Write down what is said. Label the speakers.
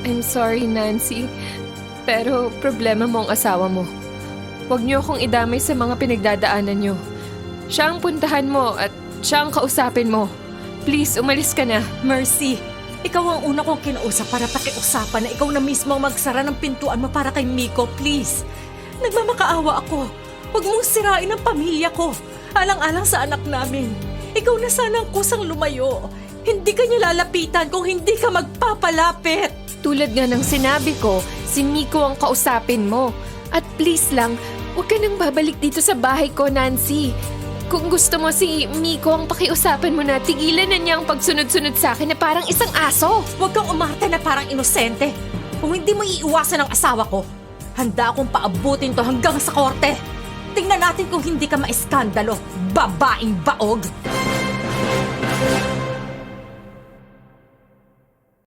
Speaker 1: I'm sorry, Nancy. Pero problema mo ang asawa mo. Huwag niyo akong idamay sa mga pinagdadaanan niyo. Siya ang puntahan mo at siya ang kausapin mo. Please, umalis ka na.
Speaker 2: Mercy, ikaw ang una kong kinausap para pakiusapan na ikaw na mismo ang magsara ng pintuan mo para kay Miko, please. Nagmamakaawa ako. Huwag mong sirain ang pamilya ko. Alang-alang sa anak namin. Ikaw na sana ang kusang lumayo. Hindi ka niya lalapitan kung hindi ka magpapalapit.
Speaker 1: Tulad nga ng sinabi ko, si Miko ang kausapin mo. At please lang, huwag ka nang babalik dito sa bahay ko, Nancy. Kung gusto mo si Miko ang pakiusapan mo na, tigilan na niya ang pagsunod-sunod sa akin na parang isang aso.
Speaker 2: Huwag kang umarte na parang inosente. Kung hindi mo iiwasan ang asawa ko, handa akong paabutin to hanggang sa korte. Tingnan natin kung hindi ka maiskandalo, babaeng baog.